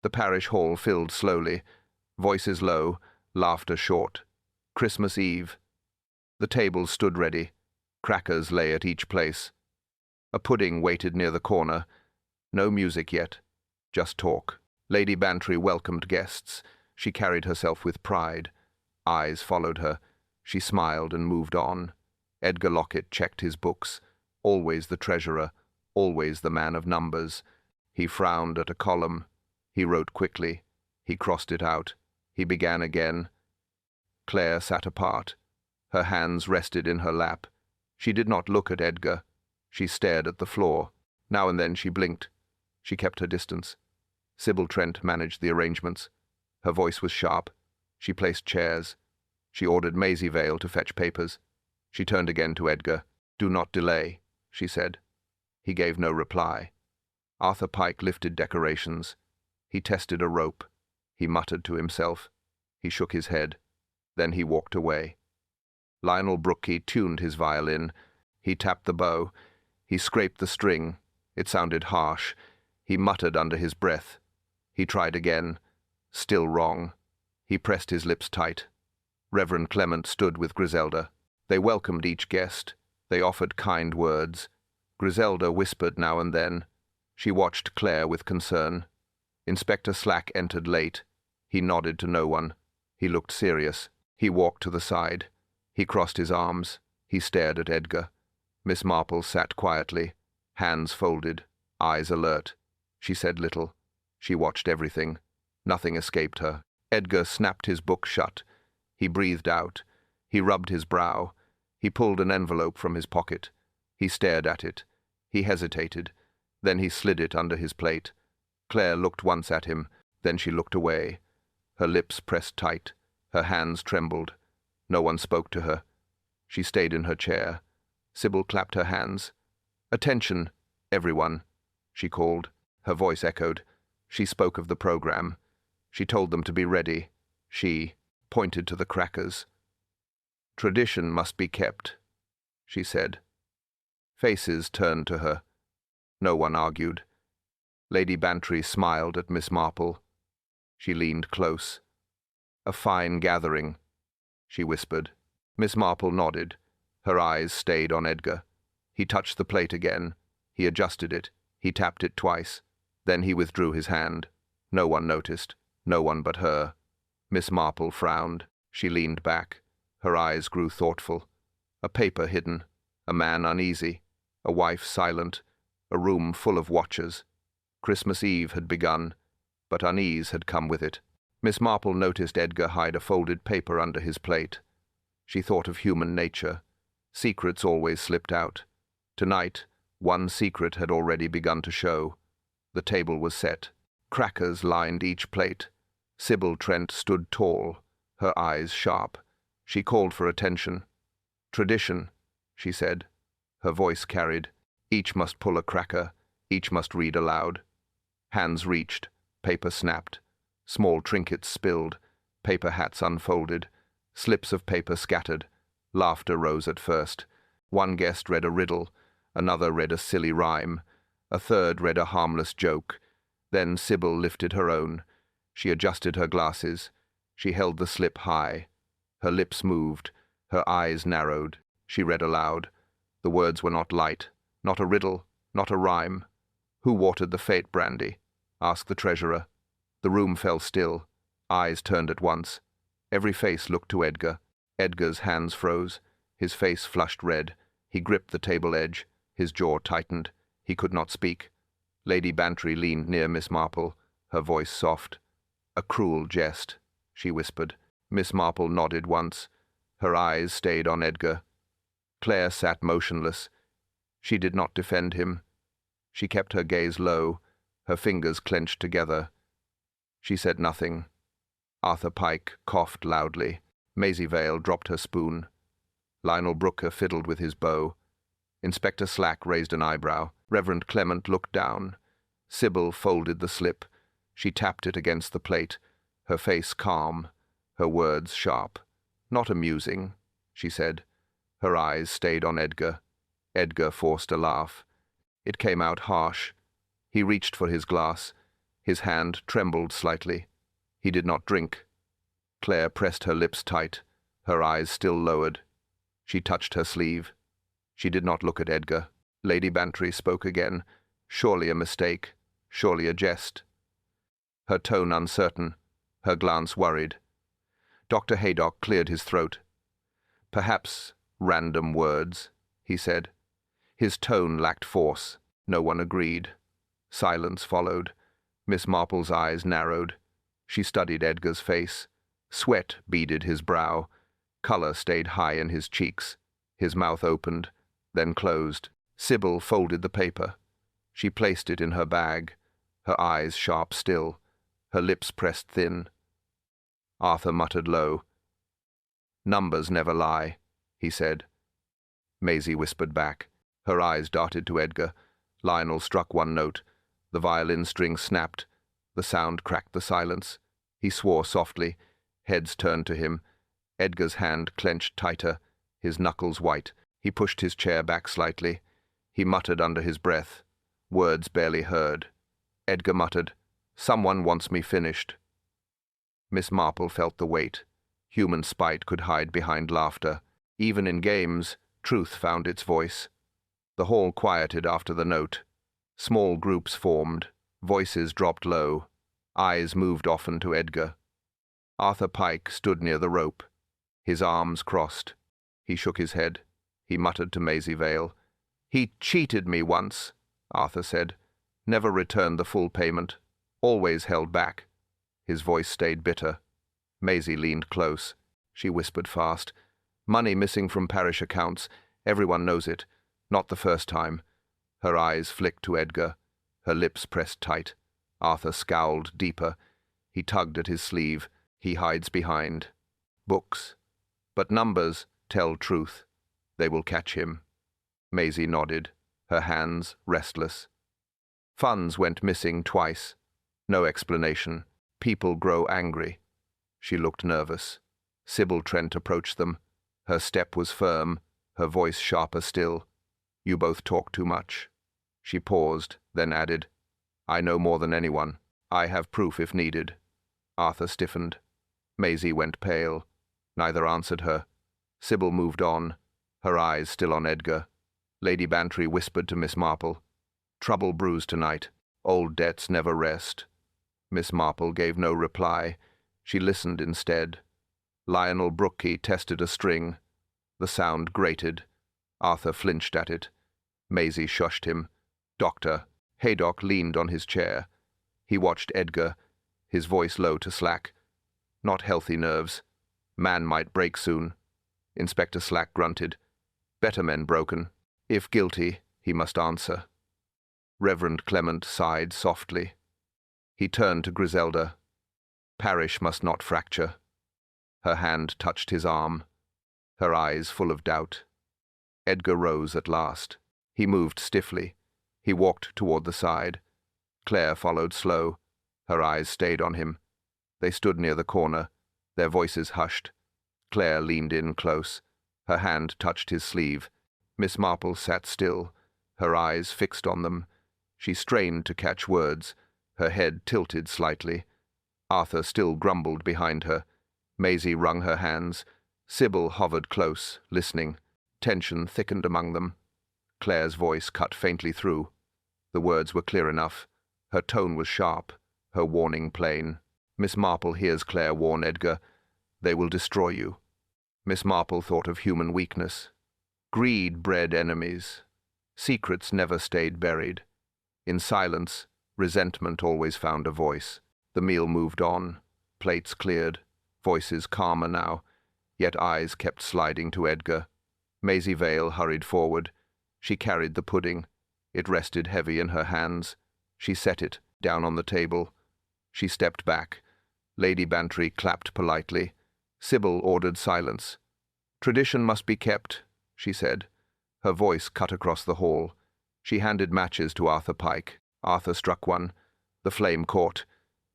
The parish hall filled slowly, voices low, laughter short. Christmas Eve. The tables stood ready. Crackers lay at each place. A pudding waited near the corner. No music yet, just talk. Lady Bantry welcomed guests. She carried herself with pride. Eyes followed her. She smiled and moved on. Edgar Lockett checked his books. Always the treasurer, always the man of numbers. He frowned at a column. He wrote quickly. He crossed it out. He began again. Claire sat apart. Her hands rested in her lap. She did not look at Edgar. She stared at the floor. Now and then she blinked. She kept her distance. Sybil Trent managed the arrangements. Her voice was sharp. She placed chairs. She ordered Maisie Vale to fetch papers. She turned again to Edgar. "Do not delay," she said. He gave no reply. Arthur Pike lifted decorations. He tested a rope. He muttered to himself. He shook his head. Then he walked away. Lionel Brookie tuned his violin. He tapped the bow. He scraped the string. It sounded harsh. He muttered under his breath. He tried again. Still wrong. He pressed his lips tight. Reverend Clement stood with Griselda. They welcomed each guest. They offered kind words. Griselda whispered now and then. She watched Claire with concern. Inspector Slack entered late. He nodded to no one. He looked serious. He walked to the side. He crossed his arms. He stared at Edgar. Miss Marple sat quietly, hands folded, eyes alert. She said little. She watched everything. Nothing escaped her. Edgar snapped his book shut. He breathed out. He rubbed his brow. He pulled an envelope from his pocket. He stared at it. He hesitated. Then he slid it under his plate. Claire looked once at him. Then she looked away. Her lips pressed tight. Her hands trembled. No one spoke to her. She stayed in her chair. Sybil clapped her hands. "Attention, everyone," she called. Her voice echoed. She spoke of the program. She told them to be ready. She pointed to the crackers. "Tradition must be kept," she said. Faces turned to her. No one argued. Lady Bantry smiled at Miss Marple. She leaned close. "A fine gathering," she whispered. Miss Marple nodded. Her eyes stayed on Edgar. He touched the plate again. He adjusted it. He tapped it twice. Then he withdrew his hand. No one noticed. No one but her. Miss Marple frowned. She leaned back. Her eyes grew thoughtful. A paper hidden. A man uneasy. A wife silent. A room full of watchers. Christmas Eve had begun, but unease had come with it. Miss Marple noticed Edgar hide a folded paper under his plate. She thought of human nature. Secrets always slipped out. Tonight, one secret had already begun to show. The table was set. Crackers lined each plate. Sybil Trent stood tall, her eyes sharp. She called for attention. "Tradition," she said. Her voice carried. Each must pull a cracker. Each must read aloud. Hands reached. Paper snapped. Small trinkets spilled. Paper hats unfolded. Slips of paper scattered. Laughter rose at first. One guest read a riddle. Another read a silly rhyme. A third read a harmless joke. Then Sybil lifted her own. She adjusted her glasses. She held the slip high. Her lips moved. Her eyes narrowed. She read aloud. The words were not light. Not a riddle. Not a rhyme. "Who watered the fate brandy?" asked the treasurer. The room fell still. Eyes turned at once. Every face looked to Edgar. Edgar's hands froze. His face flushed red. He gripped the table edge. His jaw tightened. He could not speak. Lady Bantry leaned near Miss Marple, her voice soft. "A cruel jest," she whispered. Miss Marple nodded once. Her eyes stayed on Edgar. Claire sat motionless. She did not defend him. She kept her gaze low, her fingers clenched together. She said nothing. Arthur Pike coughed loudly. Maisie Vale dropped her spoon. Lionel Brooker fiddled with his bow. Inspector Slack raised an eyebrow. Reverend Clement looked down. Sybil folded the slip. She tapped it against the plate, her face calm, her words sharp. "Not amusing," she said. Her eyes stayed on Edgar. Edgar forced a laugh. It came out harsh. He reached for his glass. His hand trembled slightly. He did not drink. Claire pressed her lips tight, her eyes still lowered. She touched her sleeve. She did not look at Edgar. Lady Bantry spoke again. Surely a mistake, surely a jest. Her tone uncertain, her glance worried. Dr. Haydock cleared his throat. "Perhaps random words," he said. His tone lacked force. No one agreed. Silence followed. Miss Marple's eyes narrowed. She studied Edgar's face. Sweat beaded his brow. Colour stayed high in his cheeks. His mouth opened, then closed. Sybil folded the paper. She placed it in her bag, her eyes sharp still, her lips pressed thin. Arthur muttered low. "Numbers never lie," he said. Maisie whispered back. Her eyes darted to Edgar. Lionel struck one note. The violin string snapped. The sound cracked the silence. He swore softly. Heads turned to him. Edgar's hand clenched tighter, his knuckles white. He pushed his chair back slightly. He muttered under his breath, words barely heard. Edgar muttered, "Someone wants me finished." Miss Marple felt the weight. Human spite could hide behind laughter. Even in games, truth found its voice. The hall quieted after the note. Small groups formed. Voices dropped low. Eyes moved often to Edgar. Arthur Pike stood near the rope. His arms crossed. He shook his head. He muttered to Maisie Vale. "He cheated me once," Arthur said. "Never returned the full payment. Always held back." His voice stayed bitter. Maisie leaned close. She whispered fast. "Money missing from parish accounts. Everyone knows it. Not the first time." Her eyes flicked to Edgar. Her lips pressed tight. Arthur scowled deeper. He tugged at his sleeve. He hides behind. Books. But numbers tell truth. They will catch him. Maisie nodded, her hands restless. Funds went missing twice. No explanation. People grow angry. She looked nervous. Sybil Trent approached them. Her step was firm, her voice sharper still. "You both talk too much." She paused, then added, "I know more than anyone. I have proof if needed." Arthur stiffened. Maisie went pale. Neither answered her. Sybil moved on, her eyes still on Edgar. Lady Bantry whispered to Miss Marple, "Trouble brews tonight. Old debts never rest." Miss Marple gave no reply. She listened instead. Lionel Brookie tested a string. The sound grated. Arthur flinched at it. Maisie shushed him. "Doctor." Haydock leaned on his chair. He watched Edgar, his voice low to slack. "Not healthy nerves. Man might break soon." Inspector Slack grunted. "Better men broken. If guilty, he must answer." Reverend Clement sighed softly. He turned to Griselda. "Parish must not fracture." Her hand touched his arm, her eyes full of doubt. Edgar rose at last. He moved stiffly. He walked toward the side. Claire followed slow. Her eyes stayed on him. They stood near the corner, their voices hushed. Claire leaned in close. Her hand touched his sleeve. Miss Marple sat still, her eyes fixed on them. She strained to catch words, her head tilted slightly. Arthur still grumbled behind her. Maisie wrung her hands. Sybil hovered close, listening. Tension thickened among them. Claire's voice cut faintly through. The words were clear enough. Her tone was sharp, her warning plain. "Miss Marple hears Claire warn Edgar. They will destroy you." Miss Marple thought of human weakness. Greed bred enemies. Secrets never stayed buried. In silence, resentment always found a voice. The meal moved on. Plates cleared. Voices calmer now. Yet eyes kept sliding to Edgar. Maisie Vale hurried forward. She carried the pudding. It rested heavy in her hands. She set it down on the table. She stepped back. Lady Bantry clapped politely. Sybil ordered silence. "Tradition must be kept," she said. Her voice cut across the hall. She handed matches to Arthur Pike. Arthur struck one. The flame caught.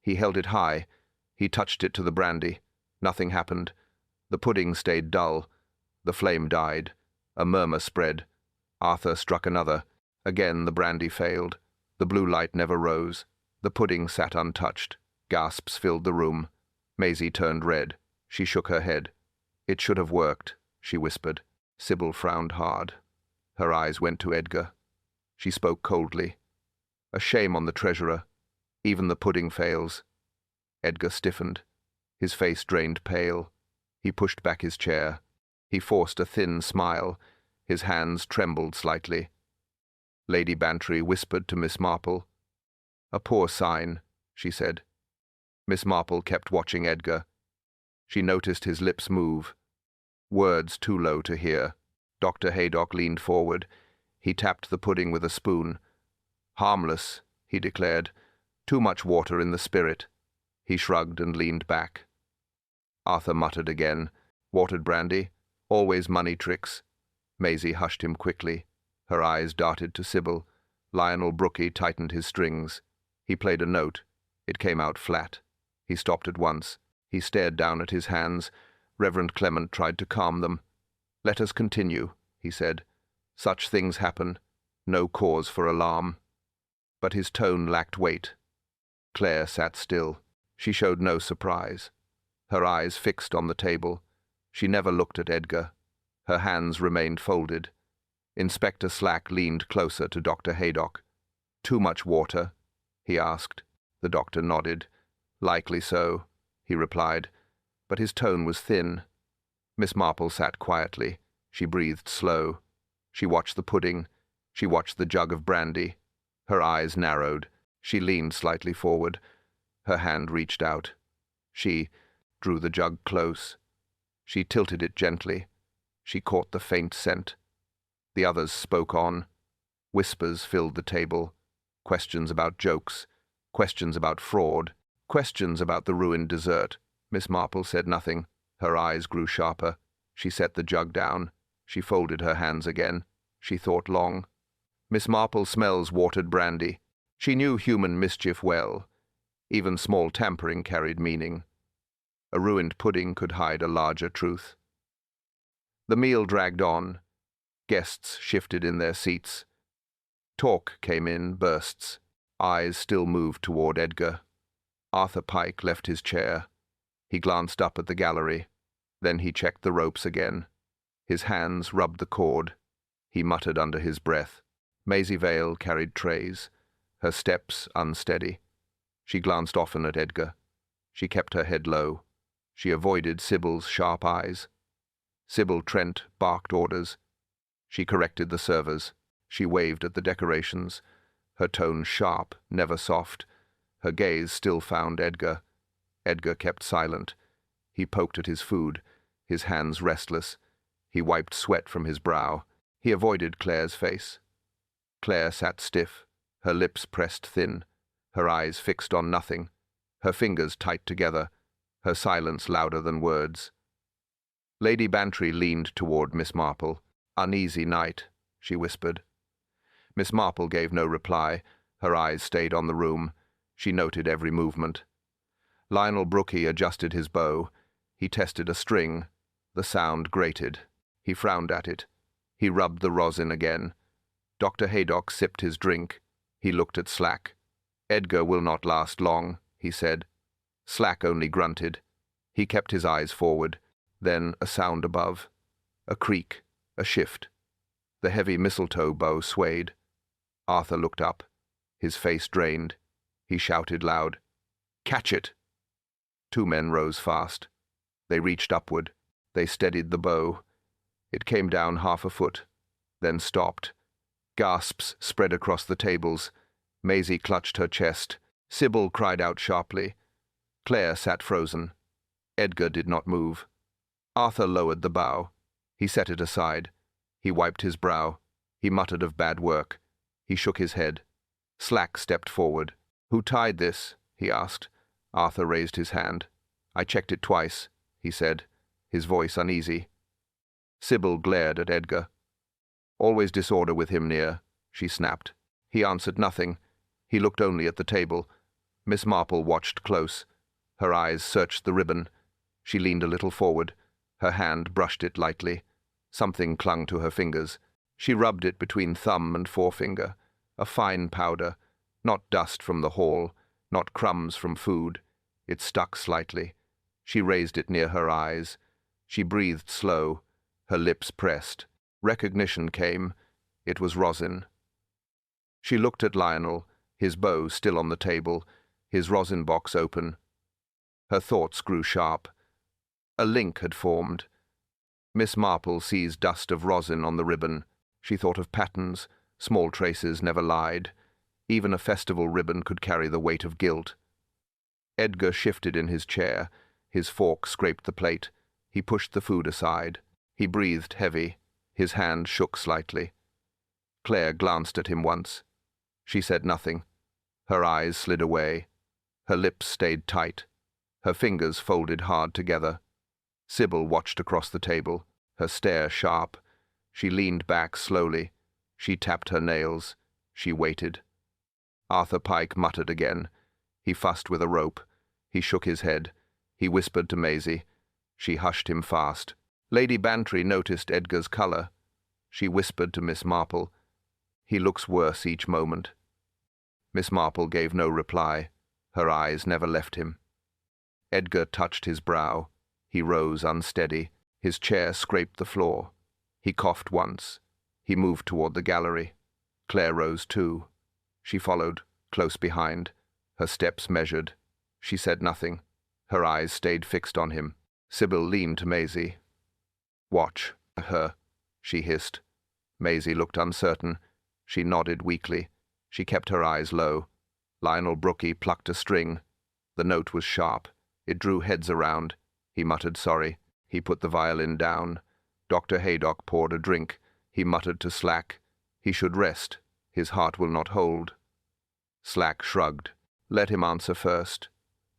He held it high. He touched it to the brandy. Nothing happened. The pudding stayed dull. The flame died. A murmur spread. Arthur struck another. Again the brandy failed. The blue light never rose. The pudding sat untouched. Gasps filled the room. Maisie turned red. She shook her head. "It should have worked," she whispered. Sybil frowned hard. Her eyes went to Edgar. She spoke coldly. "A shame on the treasurer. Even the pudding fails." Edgar stiffened. His face drained pale. He pushed back his chair. He forced a thin smile. His hands trembled slightly. Lady Bantry whispered to Miss Marple. "A poor sign," she said. Miss Marple kept watching Edgar. She noticed his lips move. Words too low to hear. Dr. Haydock leaned forward. He tapped the pudding with a spoon. "Harmless," he declared. "Too much water in the spirit." He shrugged and leaned back. Arthur muttered again. "Watered brandy? Always money tricks." Maisie hushed him quickly. Her eyes darted to Sybil. Lionel Brookie tightened his strings. He played a note. It came out flat. He stopped at once. He stared down at his hands. Reverend Clement tried to calm them. "Let us continue," he said. "Such things happen. No cause for alarm." But his tone lacked weight. Claire sat still. She showed no surprise. Her eyes fixed on the table. She never looked at Edgar. Her hands remained folded. Inspector Slack leaned closer to Dr. Haydock. "Too much water?" he asked. The doctor nodded. "Likely so," he replied, but his tone was thin. Miss Marple sat quietly. She breathed slow. She watched the pudding. She watched the jug of brandy. Her eyes narrowed. She leaned slightly forward. Her hand reached out. She drew the jug close. She tilted it gently. She caught the faint scent. The others spoke on. Whispers filled the table. Questions about jokes. Questions about fraud. Questions about the ruined dessert. Miss Marple said nothing. Her eyes grew sharper. She set the jug down. She folded her hands again. She thought long. Miss Marple smells watered brandy. She knew human mischief well. Even small tampering carried meaning. A ruined pudding could hide a larger truth. The meal dragged on. Guests shifted in their seats. Talk came in bursts. Eyes still moved toward Edgar. Arthur Pike left his chair. He glanced up at the gallery. Then he checked the ropes again. His hands rubbed the cord. He muttered under his breath. Maisie Vale carried trays, her steps unsteady. She glanced often at Edgar. She kept her head low. She avoided Sybil's sharp eyes. Sybil Trent barked orders. She corrected the servers. She waved at the decorations. Her tone sharp, never soft. Her gaze still found Edgar. Edgar kept silent. He poked at his food, his hands restless. He wiped sweat from his brow. He avoided Claire's face. Claire sat stiff, her lips pressed thin, her eyes fixed on nothing, her fingers tight together, her silence louder than words. Lady Bantry leaned toward Miss Marple. "Uneasy night," she whispered. Miss Marple gave no reply. Her eyes stayed on the room. She noted every movement. Lionel Brookie adjusted his bow. He tested a string. The sound grated. He frowned at it. He rubbed the rosin again. Dr. Haydock sipped his drink. He looked at Slack. "Edgar will not last long," he said. Slack only grunted. He kept his eyes forward. Then a sound above. A creak. A shift. The heavy mistletoe bow swayed. Arthur looked up. His face drained. He shouted loud, "Catch it!" Two men rose fast. They reached upward. They steadied the bow. It came down half a foot, then stopped. Gasps spread across the tables. Maisie clutched her chest. Sybil cried out sharply. Claire sat frozen. Edgar did not move. Arthur lowered the bow. He set it aside. He wiped his brow. He muttered of bad work. He shook his head. Slack stepped forward. "Who tied this?" he asked. Arthur raised his hand. "I checked it twice," he said, his voice uneasy. Sybil glared at Edgar. "Always disorder with him near," she snapped. He answered nothing. He looked only at the table. Miss Marple watched close. Her eyes searched the ribbon. She leaned a little forward. Her hand brushed it lightly. Something clung to her fingers. She rubbed it between thumb and forefinger. A fine powder, not dust from the hall. not crumbs from food. It stuck slightly. She raised it near her eyes. She breathed slow, her lips pressed. Recognition came. It was rosin. She looked at Lionel, his bow still on the table, his rosin box open. Her thoughts grew sharp. A link had formed. Miss Marple sees dust of rosin on the ribbon. She thought of patterns. Small traces never lied. Even a festival ribbon could carry the weight of guilt. Edgar shifted in his chair. His fork scraped the plate. He pushed the food aside. He breathed heavy. His hand shook slightly. Claire glanced at him once. She said nothing. Her eyes slid away. Her lips stayed tight. Her fingers folded hard together. Sybil watched across the table, her stare sharp. She leaned back slowly. She tapped her nails. She waited. Arthur Pike muttered again. He fussed with a rope. He shook his head. He whispered to Maisie. She hushed him fast. Lady Bantry noticed Edgar's colour. She whispered to Miss Marple. He looks worse each moment. Miss Marple gave no reply. Her eyes never left him. Edgar touched his brow. He rose unsteady. His chair scraped the floor. He coughed once. He moved toward the gallery. Claire rose too. She followed, close behind. Her steps measured. She said nothing. Her eyes stayed fixed on him. Sybil leaned to Maisie. "Watch her," she hissed. Maisie looked uncertain. She nodded weakly. She kept her eyes low. Lionel Brookie plucked a string. The note was sharp. It drew heads around. He muttered sorry. He put the violin down. Dr. Haydock poured a drink. He muttered to Slack. He should rest. His heart will not hold. Slack shrugged. Let him answer first.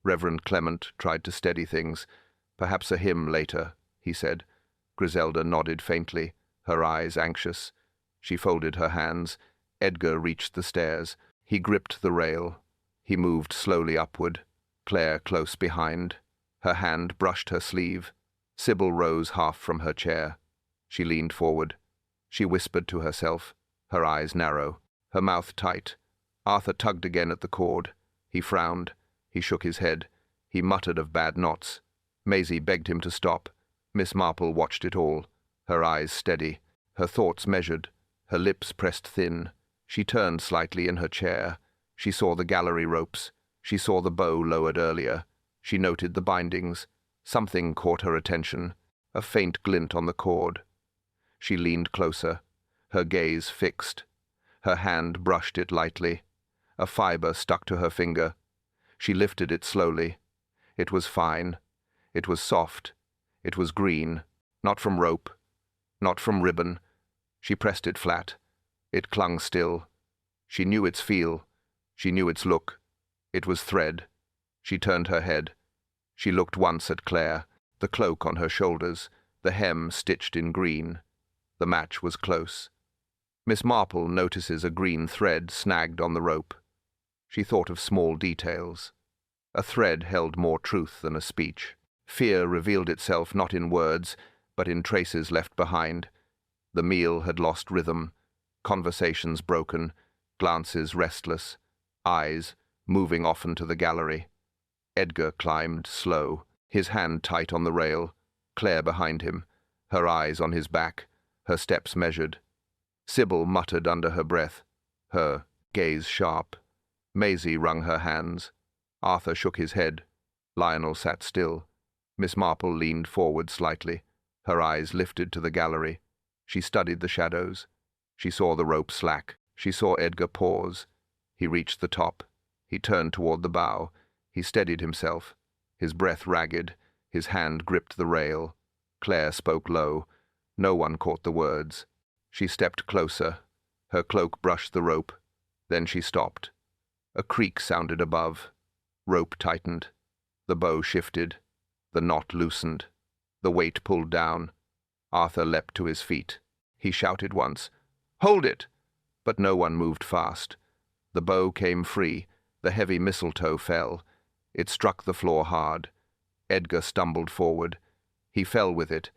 Reverend Clement tried to steady things. Perhaps a hymn later, he said. Griselda nodded faintly, her eyes anxious. She folded her hands. Edgar reached the stairs. He gripped the rail. He moved slowly upward. Claire close behind. Her hand brushed her sleeve. Sybil rose half from her chair. She leaned forward. She whispered to herself, her eyes narrow, her mouth tight. Arthur tugged again at the cord. He frowned. He shook his head. He muttered of bad knots. Maisie begged him to stop. Miss Marple watched it all, her eyes steady, her thoughts measured, her lips pressed thin. She turned slightly in her chair. She saw the gallery ropes. She saw the bow lowered earlier. She noted the bindings. Something caught her attention, a faint glint on the cord. She leaned closer, her gaze fixed. Her hand brushed it lightly. A fibre stuck to her finger. She lifted it slowly. It was fine. It was soft. It was green, not from rope, not from ribbon. She pressed it flat. It clung still. She knew its feel. She knew its look. It was thread. She turned her head. She looked once at Claire, the cloak on her shoulders, the hem stitched in green. The match was close. Miss Marple notices a green thread snagged on the rope. She thought of small details. A thread held more truth than a speech. Fear revealed itself not in words, but in traces left behind. The meal had lost rhythm, conversations broken, glances restless, eyes moving often to the gallery. Edgar climbed slow, his hand tight on the rail, Claire behind him, her eyes on his back, her steps measured. Sybil muttered under her breath, her gaze sharp. Maisie wrung her hands. Arthur shook his head. Lionel sat still. Miss Marple leaned forward slightly, her eyes lifted to the gallery. She studied the shadows. She saw the rope slack. She saw Edgar pause. He reached the top. He turned toward the bow. He steadied himself, his breath ragged, his hand gripped the rail. Claire spoke low. No one caught the words. She stepped closer. Her cloak brushed the rope. Then she stopped. A creak sounded above. Rope tightened. The bow shifted. The knot loosened. The weight pulled down. Arthur leapt to his feet. He shouted once, "Hold it!" But no one moved fast. The bow came free. The heavy mistletoe fell. It struck the floor hard. Edgar stumbled forward. He fell with it.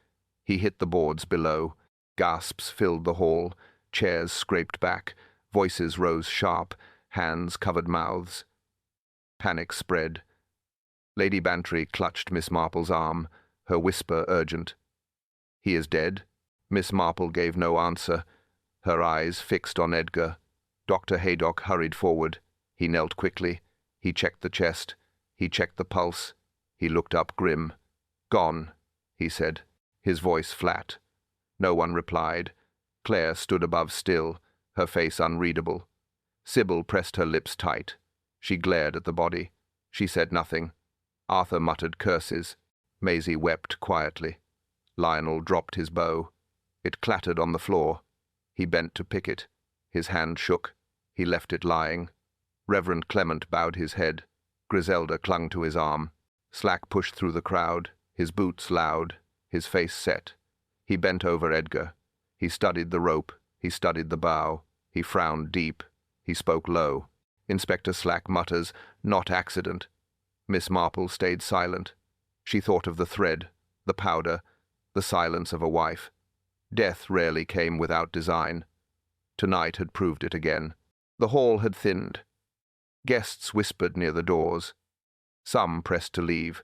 He hit the boards below. Gasps filled the hall. Chairs scraped back. Voices rose sharp. Hands covered mouths. Panic spread. Lady Bantry clutched Miss Marple's arm, her whisper urgent. "He is dead?" Miss Marple gave no answer, her eyes fixed on Edgar. Dr. Haydock hurried forward. He knelt quickly. He checked the chest. He checked the pulse. He looked up grim. "Gone," he said, his voice flat. No one replied. Claire stood above still, her face unreadable. Sybil pressed her lips tight. She glared at the body. She said nothing. Arthur muttered curses. Maisie wept quietly. Lionel dropped his bow. It clattered on the floor. He bent to pick it. His hand shook. He left it lying. Reverend Clement bowed his head. Griselda clung to his arm. Slack pushed through the crowd, his boots loud, his face set. He bent over Edgar. He studied the rope. He studied the bow. He frowned deep. He spoke low. Inspector Slack mutters, "Not accident." Miss Marple stayed silent. She thought of the thread, the powder, the silence of a wife. Death rarely came without design. Tonight had proved it again. The hall had thinned. Guests whispered near the doors. Some pressed to leave.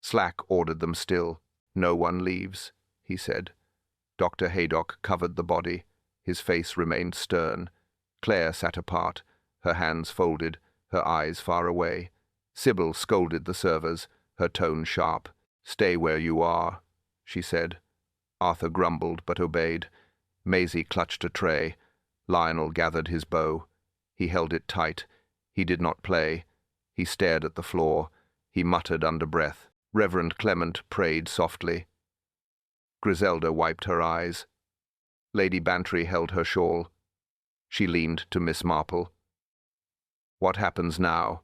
Slack ordered them still. "No one leaves," he said. Dr. Haydock covered the body. His face remained stern. Claire sat apart, her hands folded, her eyes far away. Sybil scolded the servers, her tone sharp. "Stay where you are," she said. Arthur grumbled but obeyed. Maisie clutched a tray. Lionel gathered his bow. He held it tight. He did not play. He stared at the floor. He muttered under breath. Reverend Clement prayed softly. Griselda wiped her eyes. Lady Bantry held her shawl. She leaned to Miss Marple. "What happens now?"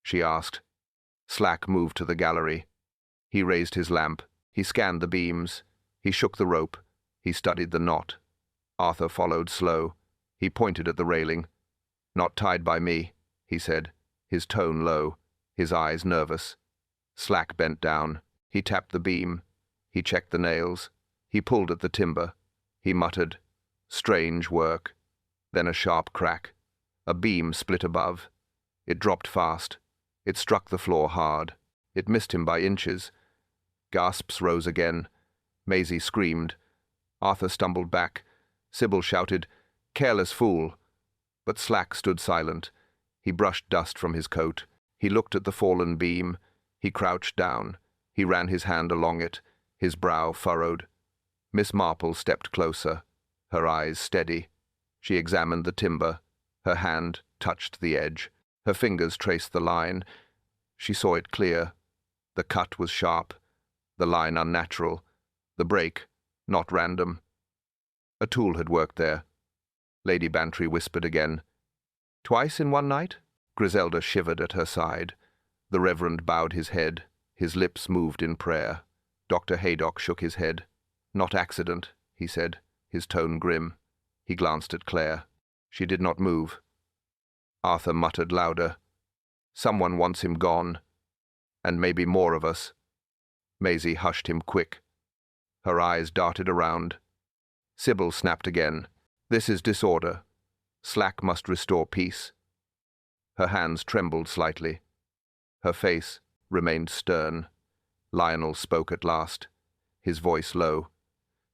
she asked. Slack moved to the gallery. He raised his lamp. He scanned the beams. He shook the rope. He studied the knot. Arthur followed slow. He pointed at the railing. "Not tied by me," he said, his tone low, his eyes nervous. Slack bent down. He tapped the beam. He checked the nails. He pulled at the timber. He muttered, "Strange work." Then a sharp crack. A beam split above. It dropped fast. It struck the floor hard. It missed him by inches. Gasps rose again. Maisie screamed. Arthur stumbled back. Sybil shouted, "Careless fool!" But Slack stood silent. He brushed dust from his coat. He looked at the fallen beam. He crouched down. He ran his hand along it, his brow furrowed. Miss Marple stepped closer, her eyes steady. She examined the timber. Her hand touched the edge. Her fingers traced the line. She saw it clear. The cut was sharp, the line unnatural, the break not random. A tool had worked there. Lady Bantry whispered again. "Twice in one night?" Griselda shivered at her side. The Reverend bowed his head. His lips moved in prayer. Dr. Haydock shook his head. "Not accident," he said, his tone grim. He glanced at Claire. She did not move. Arthur muttered louder, "Someone wants him gone. And maybe more of us." Maisie hushed him quick. Her eyes darted around. Sybil snapped again. "This is disorder. Slack must restore peace." Her hands trembled slightly. Her face remained stern. Lionel spoke at last, his voice low.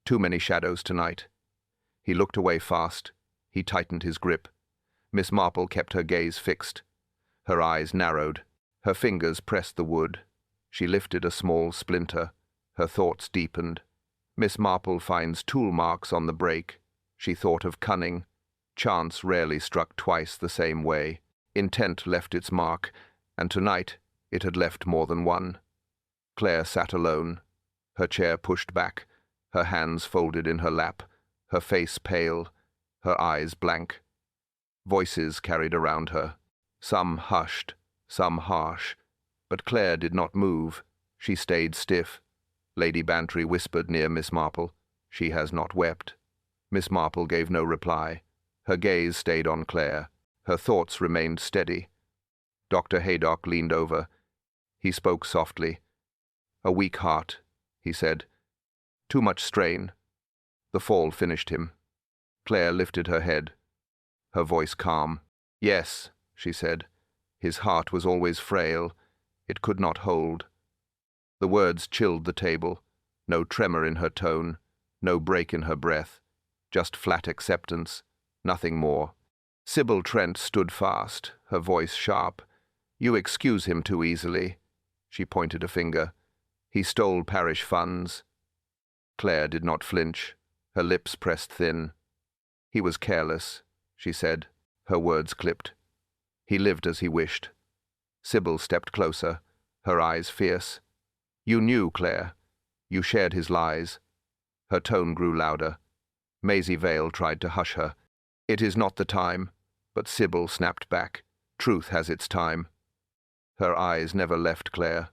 "Too many shadows tonight." He looked away fast. He tightened his grip. Miss Marple kept her gaze fixed. Her eyes narrowed. Her fingers pressed the wood. She lifted a small splinter. Her thoughts deepened. Miss Marple finds tool marks on the break. She thought of cunning. Chance rarely struck twice the same way. Intent left its mark, and tonight it had left more than one. Claire sat alone, her chair pushed back, her hands folded in her lap, her face pale, her eyes blank. Voices carried around her, some hushed, some harsh, but Claire did not move. She stayed stiff. Lady Bantry whispered near Miss Marple, "She has not wept." Miss Marple gave no reply. Her gaze stayed on Claire. Her thoughts remained steady. Dr. Haydock leaned over. He spoke softly. "A weak heart," he said. "Too much strain." The fall finished him. Claire lifted her head, her voice calm. "Yes," she said. His heart was always frail. It could not hold. The words chilled the table. No tremor in her tone, no break in her breath. Just flat acceptance, nothing more. Sybil Trent stood fast, her voice sharp. "You excuse him too easily." She pointed a finger. "He stole parish funds." Claire did not flinch, her lips pressed thin. "He was careless," she said, her words clipped. "He lived as he wished." Sybil stepped closer, her eyes fierce. "You knew, Claire. You shared his lies." Her tone grew louder. Maisie Vale tried to hush her. "It is not the time," but Sybil snapped back. "Truth has its time." Her eyes never left Claire.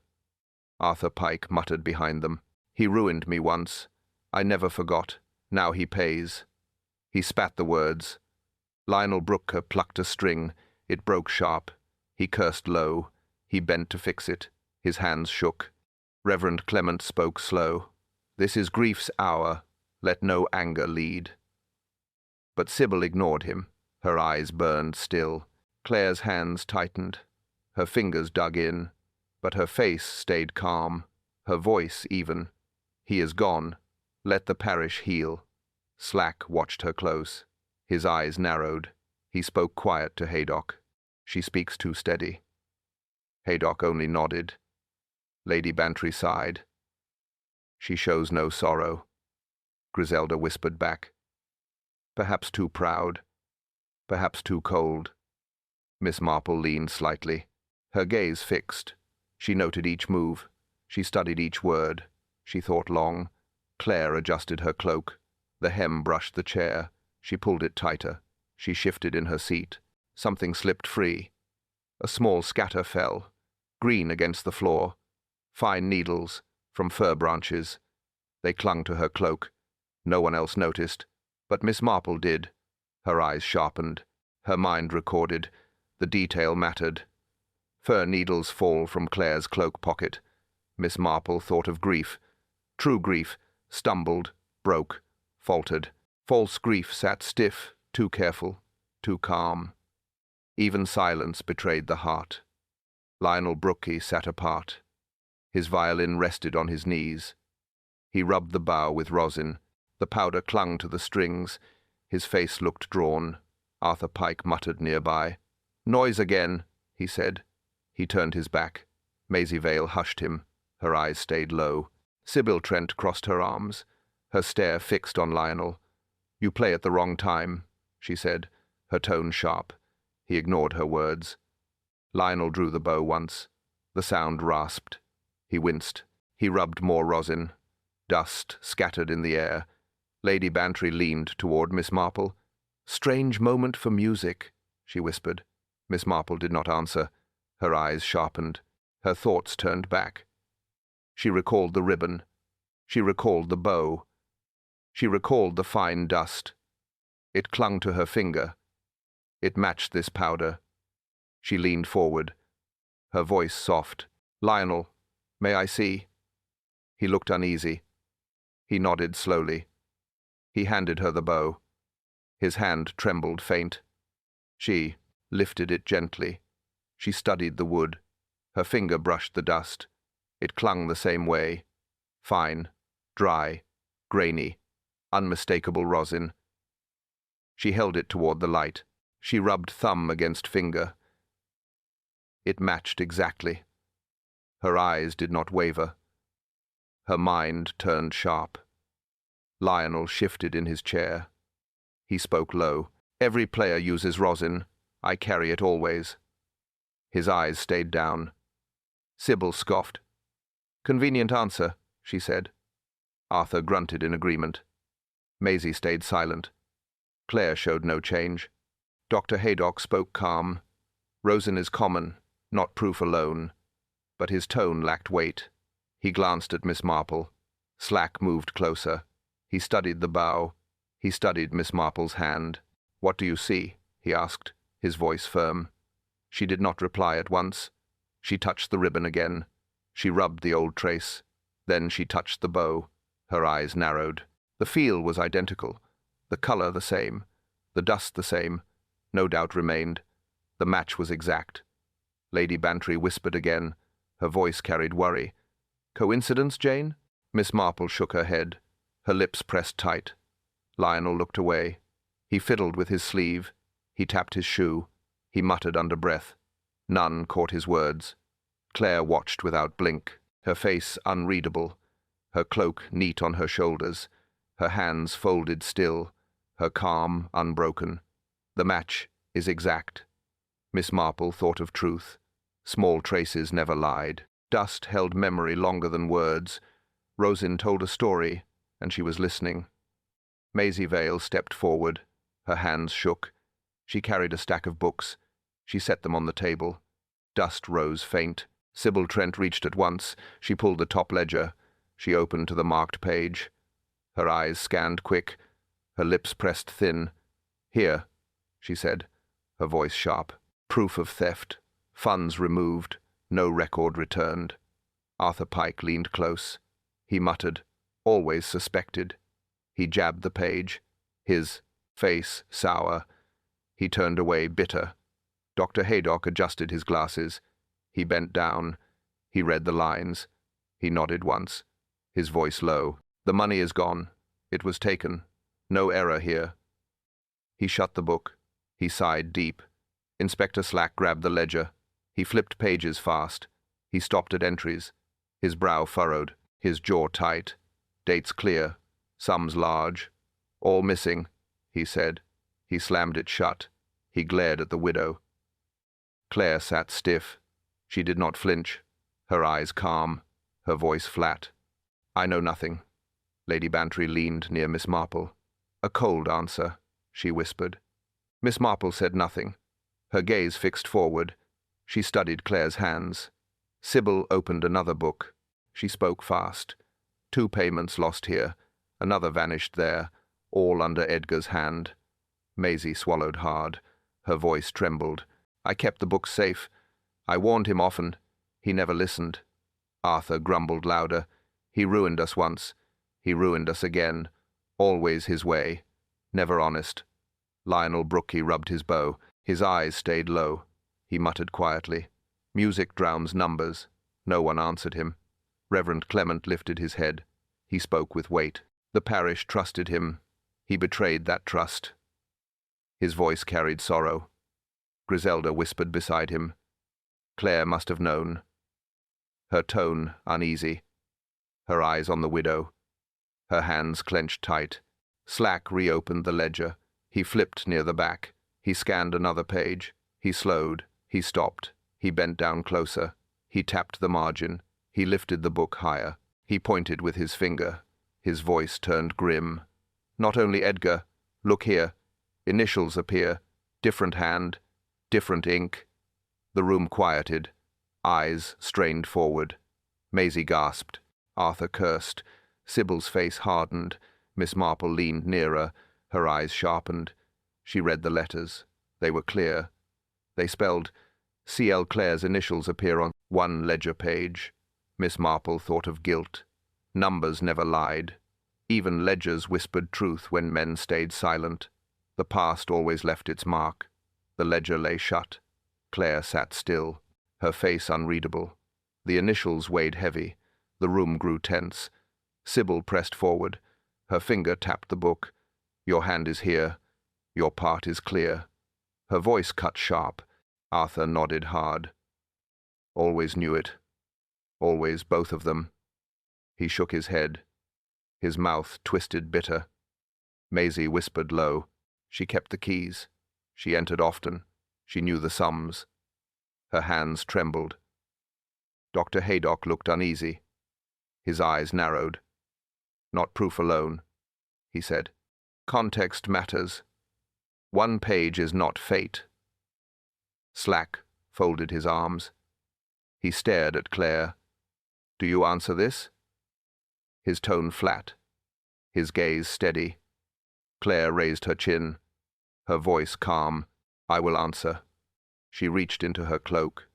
Arthur Pike muttered behind them. "He ruined me once. I never forgot. Now he pays." He spat the words. Lionel Brooker plucked a string. It broke sharp. He cursed low. He bent to fix it. His hands shook. Reverend Clement spoke slow. "This is grief's hour. Let no anger lead." But Sybil ignored him. Her eyes burned still. Claire's hands tightened. Her fingers dug in. But her face stayed calm. Her voice even. "He is gone. Let the parish heal." Slack watched her close. His eyes narrowed. He spoke quiet to Haydock. "She speaks too steady." Haydock only nodded. Lady Bantry sighed. "She shows no sorrow." Griselda whispered back. "Perhaps too proud. Perhaps too cold." Miss Marple leaned slightly. Her gaze fixed. She noted each move. She studied each word. She thought long. Claire adjusted her cloak. The hem brushed the chair. She pulled it tighter. She shifted in her seat. Something slipped free. A small scatter fell, green against the floor. Fine needles, from fir branches. They clung to her cloak. No one else noticed, but Miss Marple did. Her eyes sharpened. Her mind recorded. The detail mattered. Fir needles fall from Claire's cloak pocket. Miss Marple thought of grief. True grief, stumbled, broke, faltered. False grief sat stiff, too careful, too calm. Even silence betrayed the heart. Lionel Brookie sat apart. His violin rested on his knees. He rubbed the bow with rosin. The powder clung to the strings. His face looked drawn. Arthur Pike muttered nearby. "Noise again," he said. He turned his back. Maisie Vale hushed him. Her eyes stayed low. Sybil Trent crossed her arms, her stare fixed on Lionel. "You play at the wrong time," she said, her tone sharp. He ignored her words. Lionel drew the bow once. The sound rasped. He winced. He rubbed more rosin. Dust scattered in the air. Lady Bantry leaned toward Miss Marple. "Strange moment for music," she whispered. Miss Marple did not answer. Her eyes sharpened. Her thoughts turned back. She recalled the ribbon. She recalled the bow. She recalled the fine dust. It clung to her finger. It matched this powder. She leaned forward. Her voice soft. "Lionel, may I see?" He looked uneasy. He nodded slowly. He handed her the bow. His hand trembled faint. She lifted it gently. She studied the wood. Her finger brushed the dust. It clung the same way. Fine, dry, grainy, unmistakable rosin. She held it toward the light. She rubbed thumb against finger. It matched exactly. Her eyes did not waver. Her mind turned sharp. Lionel shifted in his chair. He spoke low. "Every player uses rosin. I carry it always." His eyes stayed down. Sybil scoffed. "Convenient answer," she said. Arthur grunted in agreement. Maisie stayed silent. Claire showed no change. Dr. Haydock spoke calm. "Rosin is common, not proof alone." But his tone lacked weight. He glanced at Miss Marple. Slack moved closer. He studied the bow. He studied Miss Marple's hand. "What do you see?" he asked, his voice firm. She did not reply at once. She touched the ribbon again. She rubbed the old trace. Then she touched the bow. Her eyes narrowed. The feel was identical. The color the same. The dust the same. No doubt remained. The match was exact. Lady Bantry whispered again. Her voice carried worry. Coincidence, Jane? Miss Marple shook her head. Her lips pressed tight. Lionel looked away. He fiddled with his sleeve. He tapped his shoe. He muttered under breath. None caught his words. Claire watched without blink, her face unreadable, her cloak neat on her shoulders, her hands folded still, her calm unbroken. The match is exact. Miss Marple thought of truth. Small traces never lied. Dust held memory longer than words. Rosin told a story, and she was listening. Maisie Vale stepped forward. Her hands shook. She carried a stack of books. She set them on the table. Dust rose faint. Sybil Trent reached at once. She pulled the top ledger. She opened to the marked page. Her eyes scanned quick. Her lips pressed thin. Here, she said, her voice sharp. Proof of theft. Funds removed. No record returned. Arthur Pike leaned close. He muttered, always suspected. He jabbed the page. His face sour. He turned away bitter. Dr. Haydock adjusted his glasses. He bent down. He read the lines. He nodded once. His voice low. The money is gone. It was taken. No error here. He shut the book. He sighed deep. Inspector Slack grabbed the ledger. He flipped pages fast. He stopped at entries. His brow furrowed. His jaw tight. Dates clear. Sums large. All missing, he said. He slammed it shut. He glared at the widow. Claire sat stiff. She did not flinch. Her eyes calm. Her voice flat. I know nothing. Lady Bantry leaned near Miss Marple. A cold answer, she whispered. Miss Marple said nothing. Her gaze fixed forward. She studied Claire's hands. Sybil opened another book. She spoke fast. 2 payments lost here. Another vanished there, all under Edgar's hand. Maisie swallowed hard. Her voice trembled. I kept the book safe. I warned him often. He never listened. Arthur grumbled louder. He ruined us once. He ruined us again. Always his way. Never honest. Lionel Brookie rubbed his bow. His eyes stayed low. He muttered quietly. Music drowns numbers. No one answered him. Reverend Clement lifted his head. He spoke with weight. The parish trusted him. He betrayed that trust. His voice carried sorrow. Griselda whispered beside him. Claire must have known. Her tone uneasy. Her eyes on the widow. Her hands clenched tight. Slack reopened the ledger. He flipped near the back. He scanned another page. He slowed. He stopped. He bent down closer. He tapped the margin. He lifted the book higher. He pointed with his finger. His voice turned grim. Not only Edgar. Look here. Initials appear. Different hand. Different ink. The room quieted. Eyes strained forward. Maisie gasped. Arthur cursed. Sybil's face hardened. Miss Marple leaned nearer. Her eyes sharpened. She read the letters. They were clear. They spelled, C.L. Clare's initials appear on one ledger page. Miss Marple thought of guilt. Numbers never lied. Even ledgers whispered truth when men stayed silent. The past always left its mark. The ledger lay shut. Claire sat still, her face unreadable. The initials weighed heavy. The room grew tense. Sybil pressed forward. Her finger tapped the book. Your hand is here. Your part is clear. Her voice cut sharp. Arthur nodded hard. Always knew it. Always both of them. He shook his head. His mouth twisted bitter. Maisie whispered low. She kept the keys. She entered often. She knew the sums. Her hands trembled. Dr. Haydock looked uneasy. His eyes narrowed. Not proof alone, he said. Context matters. One page is not fate. Slack folded his arms. He stared at Claire. Do you answer this? His tone flat. His gaze steady. Claire raised her chin. Her voice calm. I will answer. She reached into her cloak.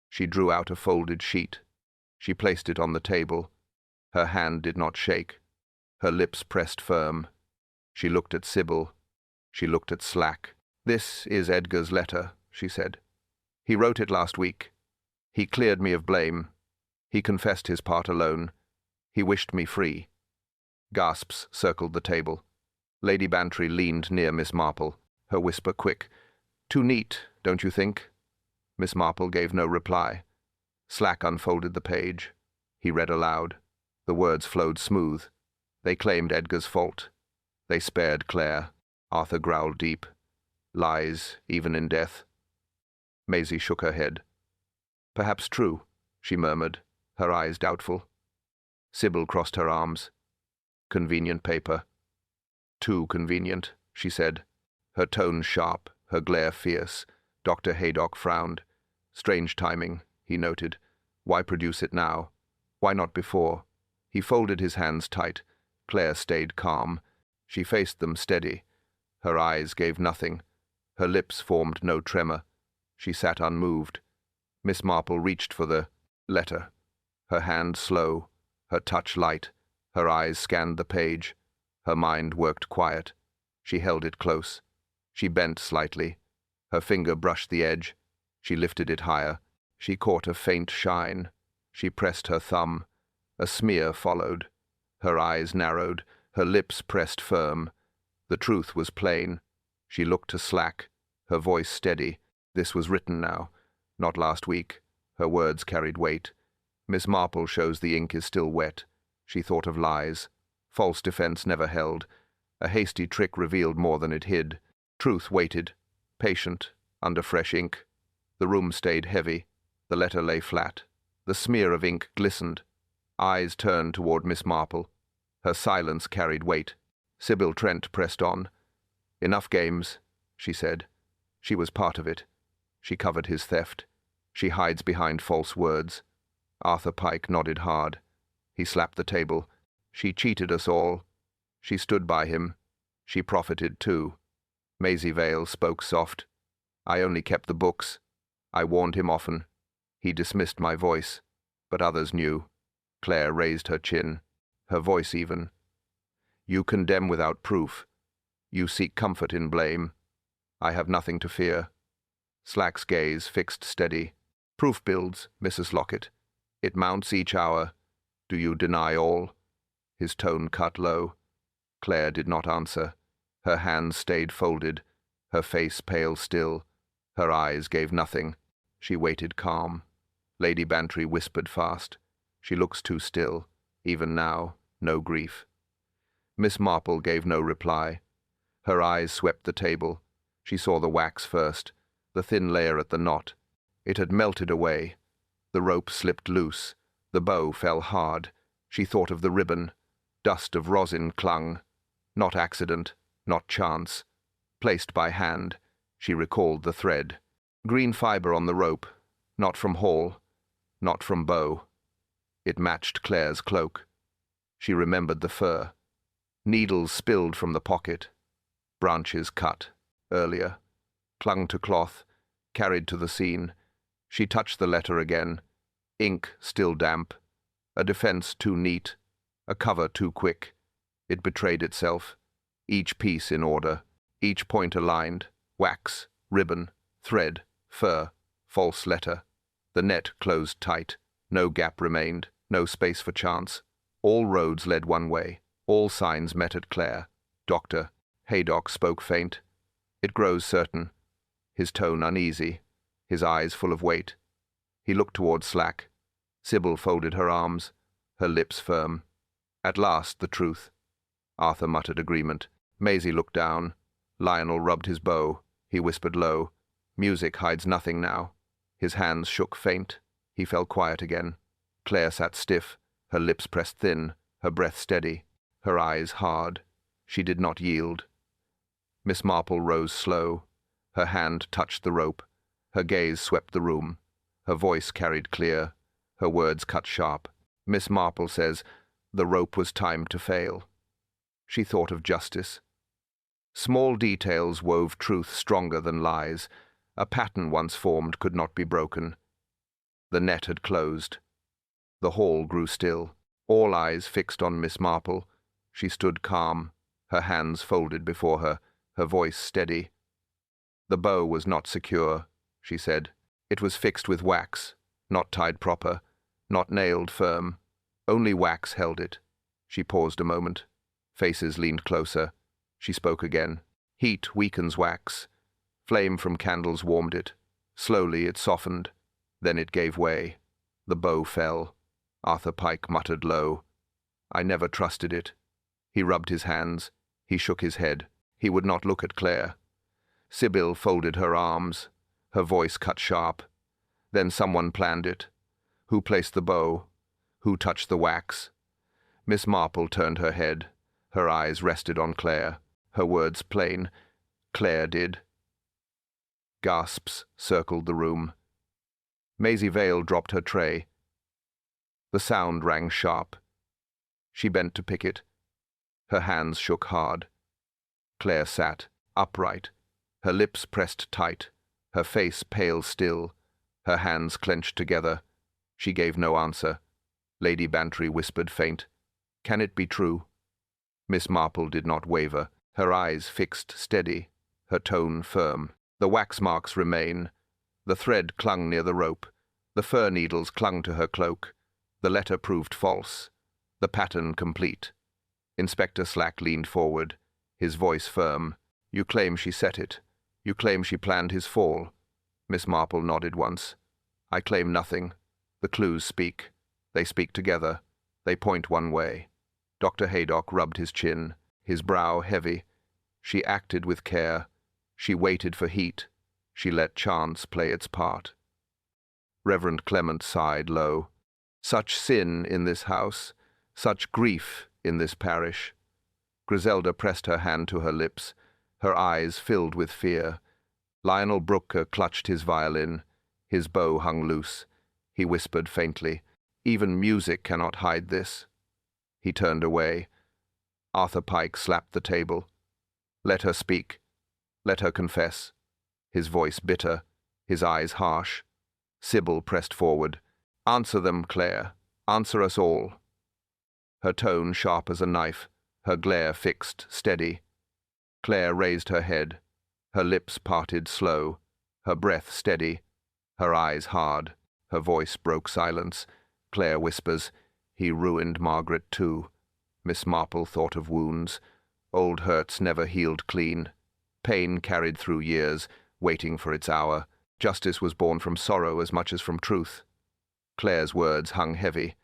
She drew out a folded sheet. She placed it on the table. Her hand did not shake. Her lips pressed firm. She looked at Sybil. She looked at Slack. This is Edgar's letter, she said. He wrote it last week. He cleared me of blame. He confessed his part alone. He wished me free. Gasps circled the table. Lady Bantry leaned near Miss Marple, her whisper quick. "Too neat, don't you think?" Miss Marple gave no reply. Slack unfolded the page. He read aloud. The words flowed smooth. They claimed Edgar's fault. They spared Claire. Arthur growled deep. Lies, even in death. Maisie shook her head. "Perhaps true," she murmured, her eyes doubtful. Sybil crossed her arms. "Convenient paper." "Too convenient," she said, her tone sharp, her glare fierce. Dr. Haydock frowned. Strange timing, he noted. Why produce it now? Why not before? He folded his hands tight. Claire stayed calm. She faced them steady. Her eyes gave nothing. Her lips formed no tremor. She sat unmoved. Miss Marple reached for the letter. Her hand slow, her touch light. Her eyes scanned the page. Her mind worked quiet. She held it close. She bent slightly. Her finger brushed the edge. She lifted it higher. She caught a faint shine. She pressed her thumb. A smear followed. Her eyes narrowed. Her lips pressed firm. The truth was plain. She looked to Slack, her voice steady. This was written now, not last week. Her words carried weight. Miss Marple shows the ink is still wet. She thought of lies. False defense never held. A hasty trick revealed more than it hid. Truth waited, patient, under fresh ink. The room stayed heavy. The letter lay flat. The smear of ink glistened. Eyes turned toward Miss Marple. Her silence carried weight. Sybil Trent pressed on. "Enough games," she said. She was part of it. She covered his theft. She hides behind false words. Arthur Pike nodded hard. He slapped the table. She cheated us all. She stood by him. She profited too. Maisie Vale spoke soft. "I only kept the books. I warned him often. He dismissed my voice, but others knew." Claire raised her chin, her voice even. "You condemn without proof. You seek comfort in blame. I have nothing to fear." Slack's gaze fixed steady. "Proof builds, Mrs. Lockett. It mounts each hour. Do you deny all?" His tone cut low. Claire did not answer. Her hands stayed folded, her face pale still. Her eyes gave nothing. She waited calm. Lady Bantry whispered fast. "She looks too still. Even now, no grief." Miss Marple gave no reply. Her eyes swept the table. She saw the wax first, the thin layer at the knot. It had melted away. The rope slipped loose. The bow fell hard. She thought of the ribbon. Dust of rosin clung. Not accident, not chance. Placed by hand, she recalled the thread. Green fiber on the rope, not from Hall, not from bow. It matched Claire's cloak. She remembered the fur. Needles spilled from the pocket. Branches cut, earlier. Clung to cloth, carried to the scene. She touched the letter again. Ink still damp. A defense too neat. A cover too quick. It betrayed itself. Each piece in order. Each point aligned. Wax, ribbon, thread, fur, false letter. The net closed tight. No gap remained. No space for chance. All roads led one way. All signs met at Claire. Dr. Haydock spoke faint. "It grows certain." His tone uneasy. His eyes full of weight. He looked toward Slack. Sybil folded her arms, her lips firm. At last, the truth. Arthur muttered agreement. Maisie looked down. Lionel rubbed his bow. He whispered low. Music hides nothing now. His hands shook faint. He fell quiet again. Claire sat stiff, her lips pressed thin, her breath steady, her eyes hard. She did not yield. Miss Marple rose slow. Her hand touched the rope. Her gaze swept the room. Her voice carried clear. Her words cut sharp. "Miss Marple says the rope was timed to fail." She thought of justice. Small details wove truth stronger than lies. A pattern once formed could not be broken. The net had closed. The hall grew still. All eyes fixed on Miss Marple. She stood calm, her hands folded before her, her voice steady. "The bow was not secure," she said. "It was fixed with wax. not tied proper, not nailed firm. Only wax held it. She paused a moment. Faces leaned closer. She spoke again. Heat weakens wax. Flame from candles warmed it. Slowly it softened. Then it gave way. The bow fell. Arthur Pike muttered low, "I never trusted it." He rubbed his hands. He shook his head. He would not look at Claire. Sybil folded her arms. Her voice cut sharp. Then someone planned it. Who placed the bow? Who touched the wax? Miss Marple turned her head. Her eyes rested on Claire. Her words plain. Claire did. Gasps circled the room. Maisie Vale dropped her tray. The sound rang sharp. She bent to pick it. Her hands shook hard. Claire sat, upright, her lips pressed tight, her face pale still, her hands clenched together. She gave no answer. Lady Bantry whispered faint, "Can it be true?" Miss Marple did not waver, her eyes fixed steady, her tone firm. The wax marks remain. The thread clung near the rope. The fir needles clung to her cloak. The letter proved false. The pattern complete. Inspector Slack leaned forward, his voice firm. "You claim she set it. You claim she planned his fall." Miss Marple nodded once. "I claim nothing. The clues speak. They speak together. They point one way." Dr. Haydock rubbed his chin, his brow heavy. She acted with care. She waited for heat. She let chance play its part. Reverend Clement sighed low. Such sin in this house, such grief in this parish. Griselda pressed her hand to her lips. Her eyes filled with fear. Lionel Brooker clutched his violin. His bow hung loose. He whispered faintly, "Even music cannot hide this." He turned away. Arthur Pike slapped the table. "Let her speak. Let her confess." His voice bitter, his eyes harsh. Sybil pressed forward. "Answer them, Claire. Answer us all." Her tone sharp as a knife, her glare fixed, steady. Claire raised her head. Her lips parted slow, her breath steady, her eyes hard. Her voice broke silence. Claire whispers, "He ruined Margaret too." Miss Marple thought of wounds. Old hurts never healed clean. Pain carried through years, waiting for its hour. Justice was born from sorrow as much as from truth. Claire's words hung heavy.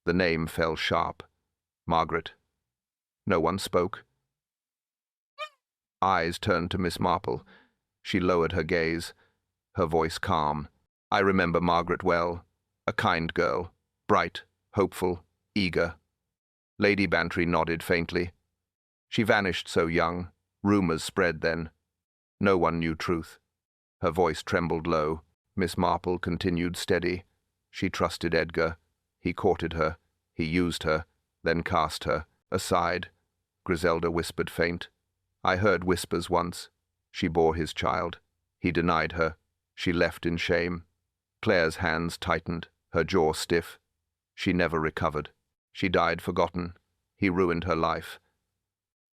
The name fell sharp. Margaret. No one spoke. Eyes turned to Miss Marple. She lowered her gaze, her voice calm. "I remember Margaret well. A kind girl, bright, hopeful, eager." Lady Bantry nodded faintly. "She vanished so young. Rumors spread then. No one knew truth." Her voice trembled low. Miss Marple continued steady. She trusted Edgar. He courted her. He used her, then cast her. Aside. Griselda whispered faint. "I heard whispers once. She bore his child. He denied her. She left in shame." Claire's hands tightened, her jaw stiff. She never recovered. She died forgotten. He ruined her life.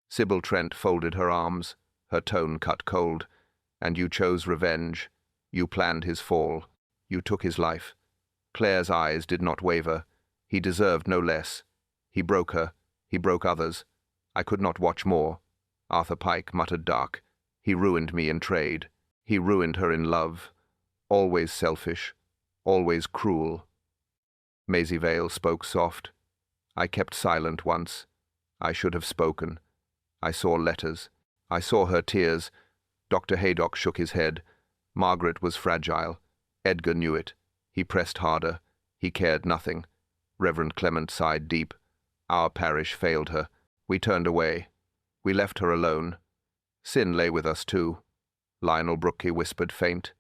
Sybil Trent folded her arms, her tone cut cold. "And you chose revenge. You planned his fall. You took his life." Claire's eyes did not waver. He deserved no less. He broke her. He broke others. I could not watch more. Arthur Pike muttered dark. "He ruined me in trade. He ruined her in love. Always selfish. Always cruel." Maisie Vale spoke soft. "I kept silent once. I should have spoken. I saw letters. I saw her tears." Dr. Haydock shook his head. Margaret was fragile. Edgar knew it. He pressed harder. He cared nothing. Reverend Clement sighed deep. "Our parish failed her. We turned away. We left her alone. Sin lay with us too." Lionel Brooke whispered faint.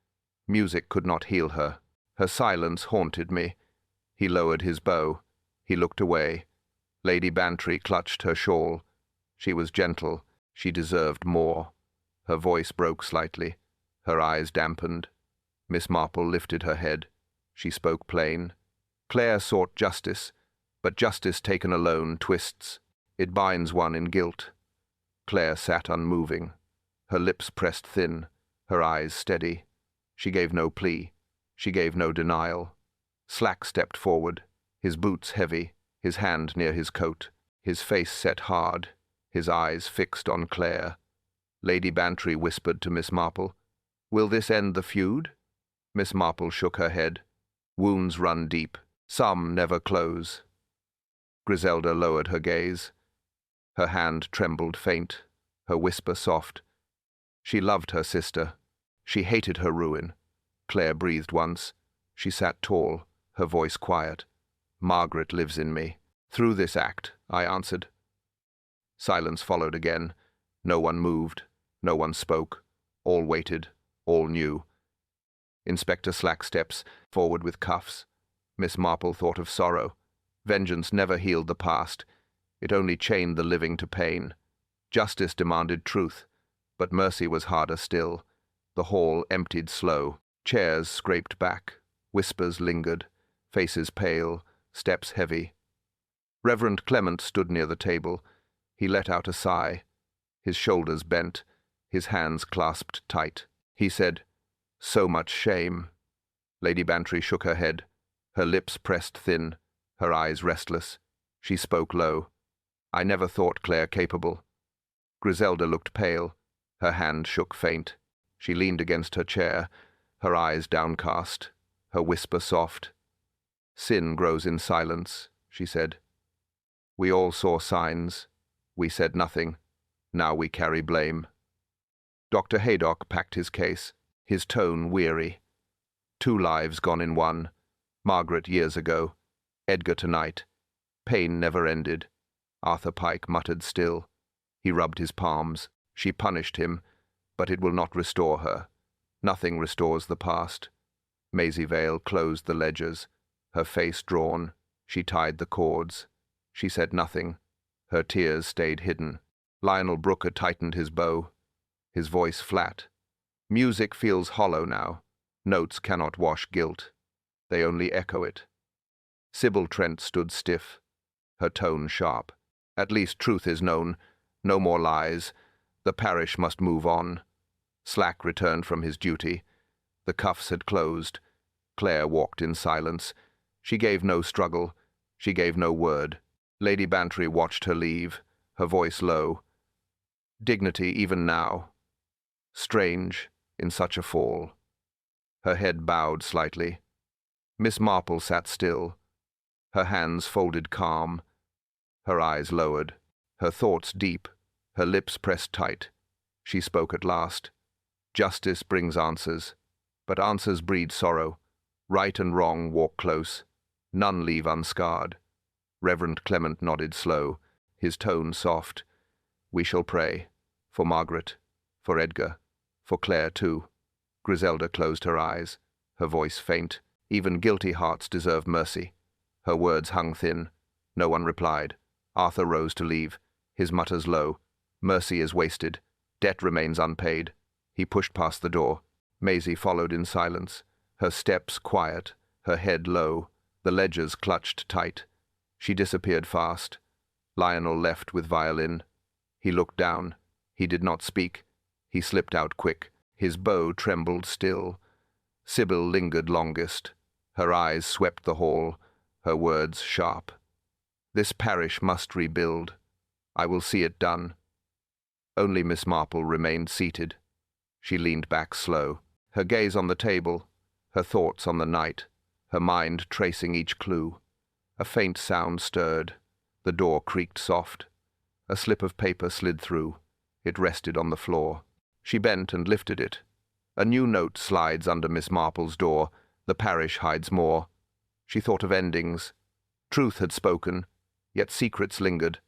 "Music could not heal her. Her silence haunted me." He lowered his bow. He looked away. Lady Bantry clutched her shawl. She was gentle. She deserved more. Her voice broke slightly. Her eyes dampened. Miss Marple lifted her head. She spoke plain. "Claire sought justice, but justice taken alone twists. It binds one in guilt." Claire sat unmoving. Her lips pressed thin, her eyes steady. She gave no plea. She gave no denial. Slack stepped forward, his boots heavy, his hand near his coat, his face set hard, his eyes fixed on Claire. Lady Bantry whispered to Miss Marple, "Will this end the feud?" Miss Marple shook her head. "Wounds run deep. Some never close." Griselda lowered her gaze. Her hand trembled faint, her whisper soft. She loved her sister. She hated her ruin. Claire breathed once. She sat tall, her voice quiet. "Margaret lives in me. Through this act," I answered. Silence followed again. No one moved. No one spoke. All waited. All knew. Inspector Slack steps forward with cuffs. Miss Marple thought of sorrow. Vengeance never healed the past. It only chained the living to pain. Justice demanded truth, but mercy was harder still. The hall emptied slow. Chairs scraped back. Whispers lingered. Faces pale. Steps heavy. Reverend Clement stood near the table. He let out a sigh. His shoulders bent. His hands clasped tight. He said, "So much shame." Lady Bantry shook her head. Her lips pressed thin, her eyes restless. She spoke low. "I never thought Claire capable." Griselda looked pale. Her hand shook faint. She leaned against her chair, her eyes downcast, her whisper soft. "Sin grows in silence," she said. "We all saw signs. We said nothing. Now we carry blame." Dr. Haydock packed his case, his tone weary. 2 lives gone in one. Margaret years ago. Edgar tonight. Pain never ended. Arthur Pike muttered still. He rubbed his palms. She punished him, but it will not restore her. Nothing restores the past. Maisie Vale closed the ledgers. Her face drawn. She tied the cords. She said nothing. Her tears stayed hidden. Lionel Brooker tightened his bow. His voice flat. "Music feels hollow now. Notes cannot wash guilt. They only echo it." Sybil Trent stood stiff, her tone sharp. "At least truth is known. No more lies. The parish must move on." Slack returned from his duty. The cuffs had closed. Claire walked in silence. She gave no struggle. She gave no word. Lady Bantry watched her leave, her voice low. Dignity even now. Strange, in such a fall. Her head bowed slightly. Miss Marple sat still, her hands folded calm, her eyes lowered, her thoughts deep, her lips pressed tight. She spoke at last. "Justice brings answers, but answers breed sorrow. Right and wrong walk close. None leave unscarred." Reverend Clement nodded slow, his tone soft. "We shall pray. For Margaret. For Edgar. For Claire, too." Griselda closed her eyes, her voice faint. Even guilty hearts deserve mercy. Her words hung thin. No one replied. Arthur rose to leave, his mutters low. "Mercy is wasted. Debt remains unpaid." He pushed past the door. Maisie followed in silence, her steps quiet, her head low, the ledgers clutched tight. She disappeared fast. Lionel left with violin. He looked down. He did not speak. He slipped out quick. His bow trembled still. Sybil lingered longest. Her eyes swept the hall, her words sharp. "This parish must rebuild. I will see it done." Only Miss Marple remained seated. She leaned back slow, her gaze on the table, her thoughts on the night, her mind tracing each clue. A faint sound stirred. The door creaked soft. A slip of paper slid through. It rested on the floor. She bent and lifted it. A new note slides under Miss Marple's door. The parish hides more. She thought of endings. Truth had spoken, yet secrets lingered.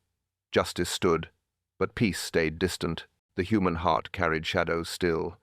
Justice stood, but peace stayed distant. The human heart carried shadows still.